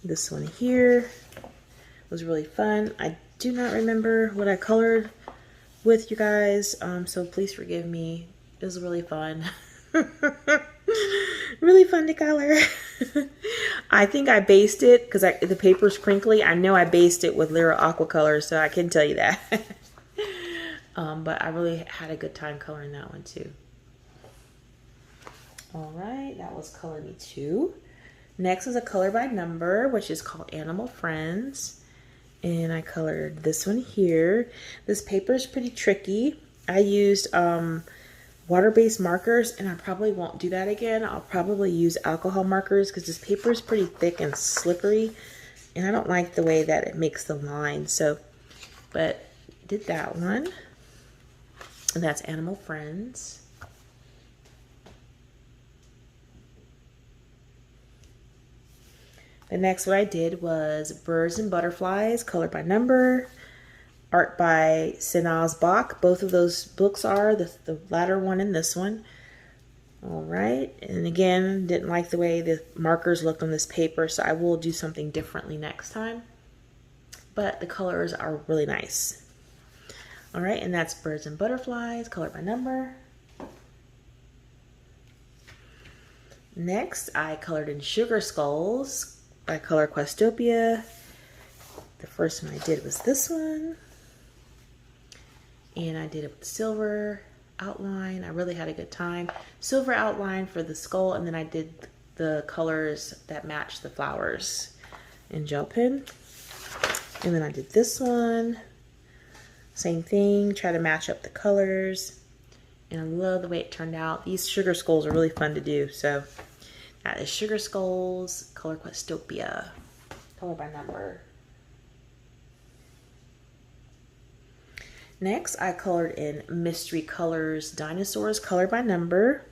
This one here was really fun. I do not remember what I colored with you guys, so please forgive me. It was really fun. Really fun to color. I think I based it, because the paper's crinkly, I know I based it with Lyra Aqua Color, so I can tell you that. But I really had a good time coloring that one too. Alright, that was Color Me Too. Next is a color by number, which is called Animal Friends. And I colored this one here. This paper is pretty tricky. I used water-based markers, and I probably won't do that again. I'll probably use alcohol markers because this paper is pretty thick and slippery, and I don't like the way that it makes the line. So, but did that one, and that's Animal Friends. The next one I did was Birds and Butterflies, color by number, art by Sinaz Bach. Both of those books are, the latter one and this one. All right, and again, didn't like the way the markers looked on this paper, so I will do something differently next time. But the colors are really nice. All right, and that's Birds and Butterflies, color by number. Next, I colored in Sugar Skulls by Color Questopia. The first one I did was this one. And I did it with silver outline. I really had a good time. Silver outline for the skull, and then I did the colors that match the flowers in gel pen. And then I did this one. Same thing, try to match up the colors. And I love the way it turned out. These sugar skulls are really fun to do. So that is Sugar Skulls, Color Questopia, color by number. Next, I colored in Mystery Colors Dinosaurs, color by number.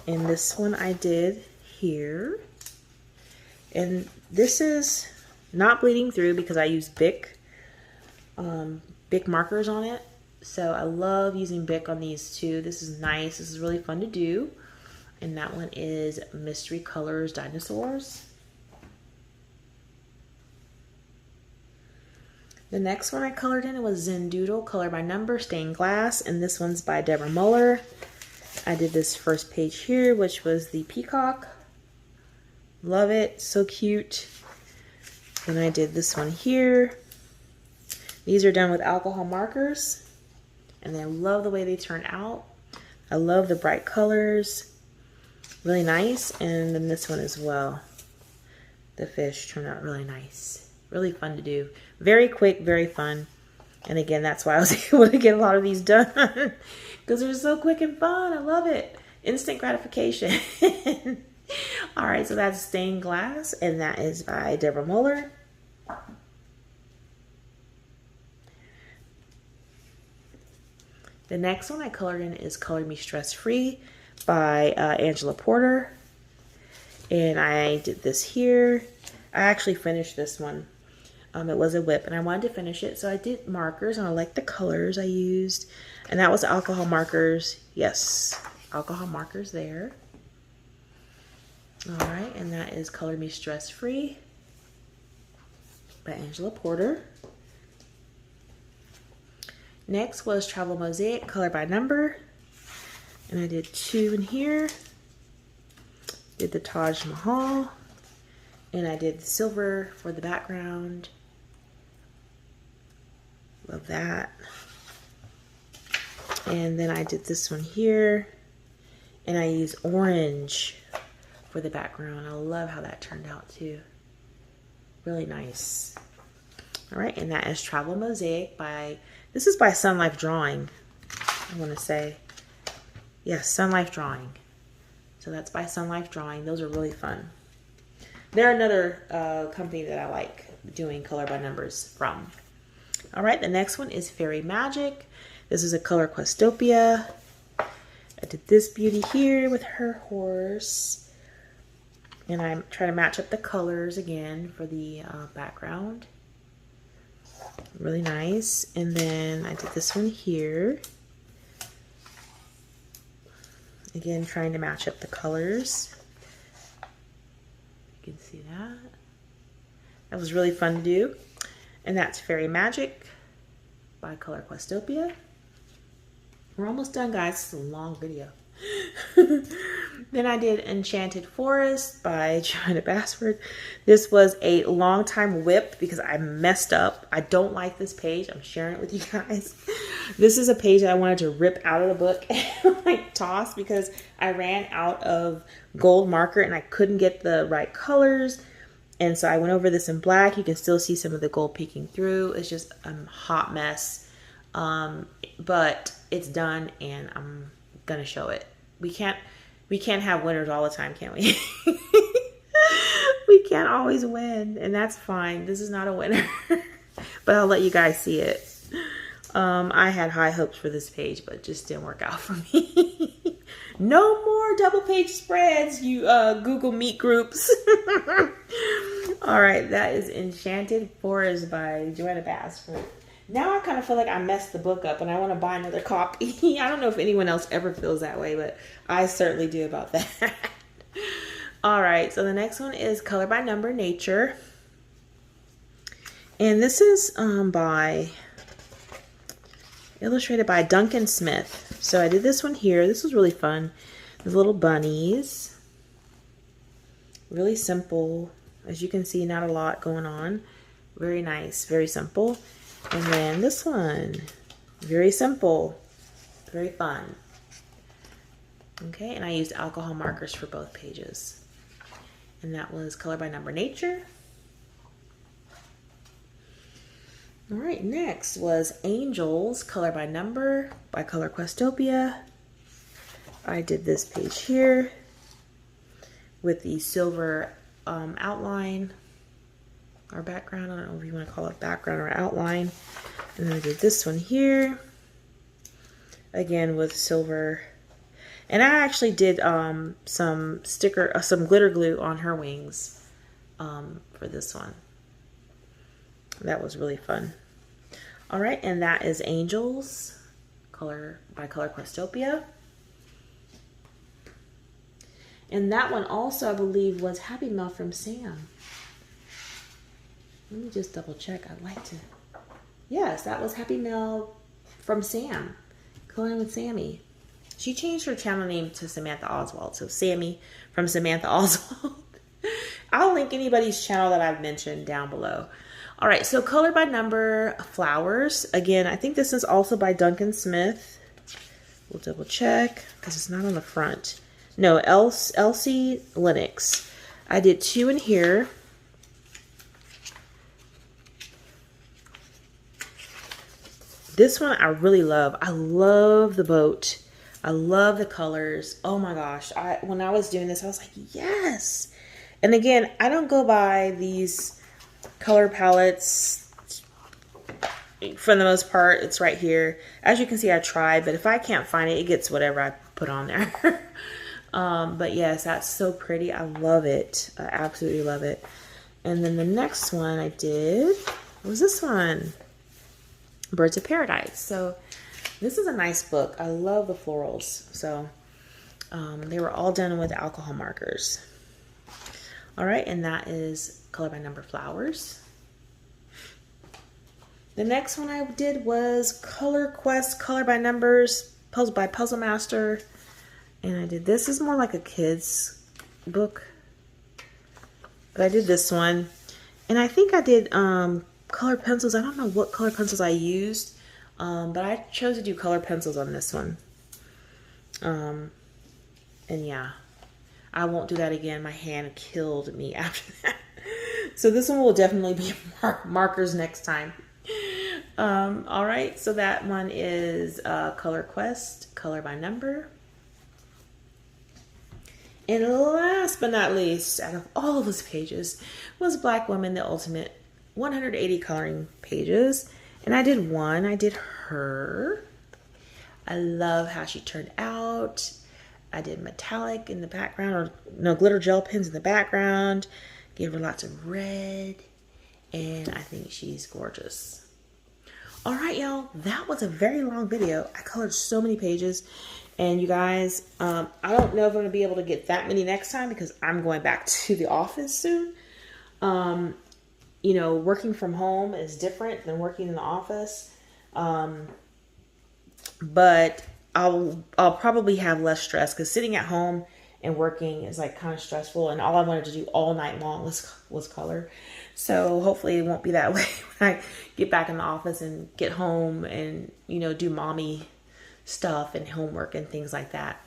And this one I did here. And this is not bleeding through because I used Bic markers on it. So I love using Bic on these too. This is nice. This is really fun to do. And that one is Mystery Colors Dinosaurs. The next one I colored in was Zen Doodle, color by number, stained glass. And this one's by Deborah Muller. I did this first page here, which was the peacock. Love it, so cute. Then I did this one here. These are done with alcohol markers. And I love the way they turn out. I love the bright colors. Really nice. And then this one as well. The fish turned out really nice. Really fun to do. Very quick, very fun. And again, that's why I was able to get a lot of these done. Because they're so quick and fun. I love it. Instant gratification. Alright, so that's Stained Glass. And that is by Deborah Muller. The next one I colored in is Color Me Stress Free by Angela Porter. And I did this here. I actually finished this one. It was a whip and I wanted to finish it. So I did markers and I like the colors I used. And that was alcohol markers. Yes, alcohol markers there. All right, and that is Color Me Stress Free by Angela Porter. Next was Travel Mosaic, Color by Number. And I did 2 in here. Did the Taj Mahal. And I did the silver for the background. Love that. And then I did this one here. And I used orange for the background. I love how that turned out too. Really nice. All right, and that is Travel Mosaic by, this is by Sun Life Drawing, I want to say. Yes, Sun Life Drawing. So that's by Sun Life Drawing. Those are really fun. They're another company that I like doing color by numbers from. All right, the next one is Fairy Magic. This is a color Questopia. I did this beauty here with her horse. And I'm trying to match up the colors again for the background. Really nice. And then I did this one here. Again, trying to match up the colors. You can see that. That was really fun to do. And that's Fairy Magic by Color Questopia. We're almost done, guys. This is a long video. Then I did Enchanted Forest by Joanna Basford. This was a long time whip because I messed up. I don't like this page. I'm sharing it with you guys. This is a page that I wanted to rip out of the book and like toss because I ran out of gold marker and I couldn't get the right colors. And so I went over this in black. You can still see some of the gold peeking through. It's just a hot mess. But it's done and I'm gonna show it. We can't have winners all the time, can we? We can't always win, and that's fine. This is not a winner, but I'll let you guys see it. I had high hopes for this page, but it just didn't work out for me. No more double page spreads, you Google Meet groups. All right, that is Enchanted Forest by Joanna Basford. Now I kind of feel like I messed the book up and I want to buy another copy. I don't know if anyone else ever feels that way, but I certainly do about that. All right, so the next one is Color by Number Nature. And this is illustrated by Duncan Smith. So I did this one here. This was really fun. The little bunnies. Really simple. As you can see, not a lot going on. Very nice, very simple. And then this one, very simple, very fun. Okay, and I used alcohol markers for both pages. And that was Color by Number Nature. All right, next was Angels, Color by Number by Color Questopia. I did this page here with the silver outline. Our background, I don't know if you want to call it background or outline. And then I did this one here, again with silver. And I actually did some glitter glue on her wings for this one. That was really fun. All right, and that is Angels, Color by Color Questopia. And that one also, I believe, was Happy Mail from Sam. Let me just double check. I'd like to. Yes, that was Happy Mail from Sam. Coloring with Sammy. She changed her channel name to Samantha Oswald. So Sammy from Samantha Oswald. I'll link anybody's channel that I've mentioned down below. All right, so Color by Number Flowers. Again, I think this is also by Duncan Smith. We'll double check because it's not on the front. No, Elsie Lennox. I did 2 in here. This one I really love. I love the boat. I love the colors. Oh my gosh. When I was doing this, I was like, yes. And again, I don't go by these color palettes for the most part, it's right here. As you can see, I tried, but if I can't find it, it gets whatever I put on there. But yes, that's so pretty. I love it. I absolutely love it. And then the next one I did was this one, Birds of Paradise. So this is a nice book. I love the florals. So they were all done with alcohol markers. All right, and that is color by number flowers. The next one I did was Color Quest, color by numbers, puzzle by Puzzle Master. And I did this. Is more like a kid's book. But I did this one. And I think I did colored pencils. I don't know what color pencils I used. But I chose to do colored pencils on this one. And yeah, I won't do that again. My hand killed me after that. So this one will definitely be markers next time. All right, so that one is Color Quest, color by number. And last but not least, out of all of those pages, was Black Woman, the Ultimate 180 coloring pages. And I did one. I did her. I love how she turned out. I did metallic in the background, or no, glitter gel pens in the background. Gave her lots of red. And I think she's gorgeous. All right, y'all, that was a very long video. I colored so many pages. And you guys, I don't know if I'm going to be able to get that many next time because I'm going back to the office soon. You know, working from home is different than working in the office. But I'll probably have less stress because sitting at home and working is like kind of stressful. And all I wanted to do all night long was color. So hopefully it won't be that way when I get back in the office and get home and, you know, do mommy stuff and homework and things like that.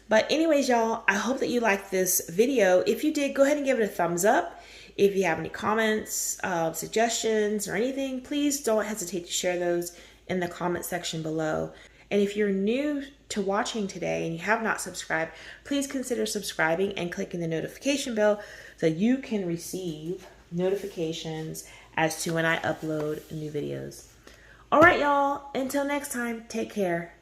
But anyways, y'all, I hope that you liked this video. If you did, go ahead and give it a thumbs up. If you have any comments, suggestions, or anything, please don't hesitate to share those in the comment section below. And if you're new to watching today and you have not subscribed, please consider subscribing and clicking the notification bell so you can receive notifications as to when I upload new videos. All right, y'all, until next time, take care.